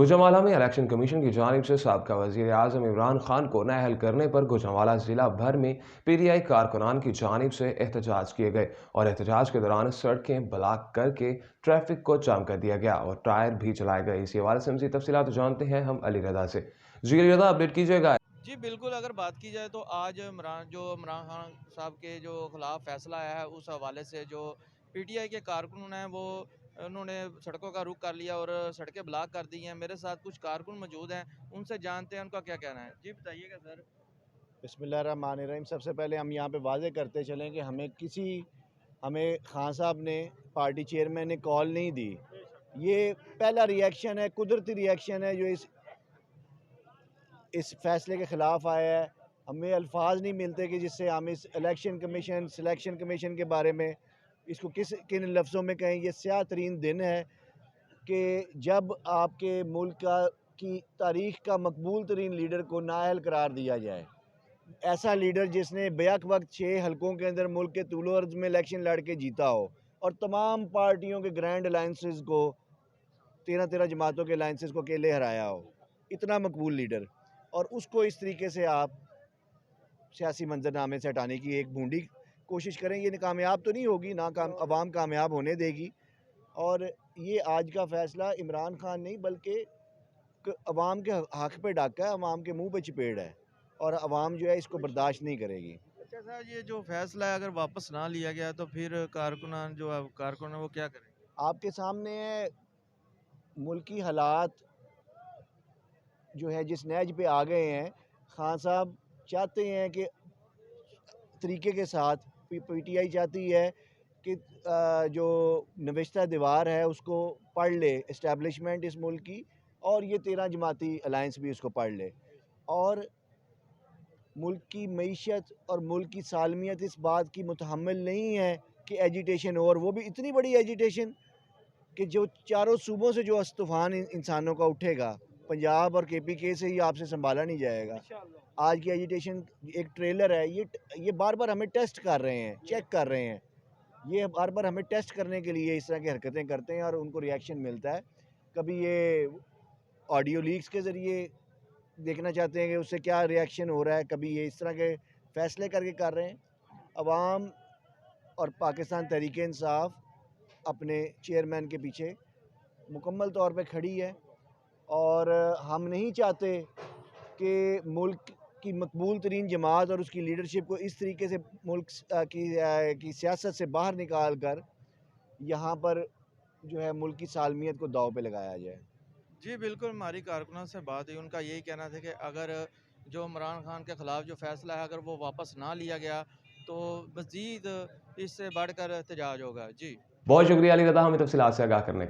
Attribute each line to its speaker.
Speaker 1: गुजरांवाला में election commission की जानिब से साबका वज़ीर आज़म इमरान खान को नाअहल करने पर गुजरांवाला जिला भर में पीटीआई कारकुनान की जानिब से एहतजाज किए गए और एहतजाज के दौरान सड़कें ब्लॉक करके ट्रैफिक को जाम कर दिया गया और टायर भी चलाए गए। इसी हवाले से मज़ीद तफसीलात जानते हैं हम अली रज़ा से। जी अली रज़ा, अपडेट कीजिएगा।
Speaker 2: जी बिल्कुल, अगर बात की जाए तो आज इमरान खान साहब के जो खिलाफ फैसला आया है उस हवाले से जो पीटीआई के कारकुन हैं वो उन्होंने सड़कों का रुख कर लिया और सड़कें ब्लॉक कर दी हैं। मेरे साथ कुछ कारकुन मौजूद हैं, उनसे जानते हैं उनका क्या कहना है। जी बताइएगा सर।
Speaker 3: बिस्मिल्लाहिर्रहमानिर्रहीम। सबसे पहले हम यहाँ पे वाज़ेह करते चलें कि हमें खान साहब ने, पार्टी चेयरमैन ने कॉल नहीं दी। ये पहला रिएक्शन है, कुदरती रिएक्शन है जो इस फैसले के ख़िलाफ़ आया है। हमें अल्फाज नहीं मिलते कि जिससे हम इस इलेक्शन कमीशन, सिलेक्शन कमीशन के बारे में इसको किन लफ्ज़ों में कहें। ये स्याह तरीन दिन है कि जब आपके मुल्क की तारीख़ का मकबूल तरीन लीडर को नाअहल करार दिया जाए। ऐसा लीडर जिसने बेक वक्त 6 हलकों के अंदर मुल्क के तूलो अर्ज़ में इलेक्शन लड़ के जीता हो और तमाम पार्टियों के ग्रैंड अलाइंसेस को 13 जमातों के अलाइंसेस को अकेले हराया हो। इतना मकबूल लीडर, और उसको इस तरीके से आप सियासी मंजरनामे से हटाने की एक भूडी कोशिश करें। ये कामयाब तो नहीं होगी, ना अवाम कामयाब होने देगी। और ये आज का फ़ैसला इमरान खान नहीं बल्कि अवाम के हक़ पे डाका है, अवाम के मुँह पे चपेड़ है और अवाम जो है इसको बर्दाश्त नहीं करेगी।
Speaker 2: अच्छा सर, ये जो फैसला है अगर वापस ना लिया गया तो फिर कारकुन है वो क्या करें?
Speaker 3: आपके सामने है, मुल्की हालात जो है जिस नहज पे आ गए हैं। खान साहब चाहते हैं कि तरीके के साथ पीटीआई चाहती है कि जो नविश्ता दीवार है उसको पढ़ ले इस्टेब्लिशमेंट इस मुल्क की, और ये 13 जमाती अलाइंस भी उसको पढ़ ले। और मुल्क की मईशत और मुल्क की सालमियत इस बात की मुतहम्मिल नहीं है कि एजिटेशन हो, और वो भी इतनी बड़ी एजिटेशन कि जो चारों सूबों से जो तूफ़ान इंसानों का उठेगा, पंजाब और केपीके से ही आपसे संभाला नहीं जाएगा। आज की एजिटेशन एक ट्रेलर है, ये बार बार हमें टेस्ट कर रहे हैं, चेक कर रहे हैं। ये बार बार हमें टेस्ट करने के लिए इस तरह की हरकतें करते हैं और उनको रिएक्शन मिलता है। कभी ये ऑडियो लीक्स के ज़रिए देखना चाहते हैं कि उससे क्या रिएक्शन हो रहा है, कभी ये इस तरह के फ़ैसले करके कर रहे हैं। अवाम और पाकिस्तान तहरीक-ए-इंसाफ अपने चेयरमैन के पीछे मुकम्मल तौर पे खड़ी है, और हम नहीं चाहते कि मुल्क की मकबूल तरीन जमात और उसकी लीडरशिप को इस तरीके से मुल्क की सियासत से बाहर निकाल कर यहाँ पर जो है मुल्क की सालमियत को दाव पे लगाया जाए।
Speaker 2: जी बिल्कुल, हमारी कारकुनों से बात हुई, उनका यही कहना था कि अगर जो इमरान खान के ख़िलाफ़ जो फैसला है अगर वो वापस ना लिया गया तो मज़ीद इससे बढ़कर एहतजाज होगा। जी।
Speaker 1: बहुत शुक्रिया अली रज़ा, हमें तफसीलात से आगाह करने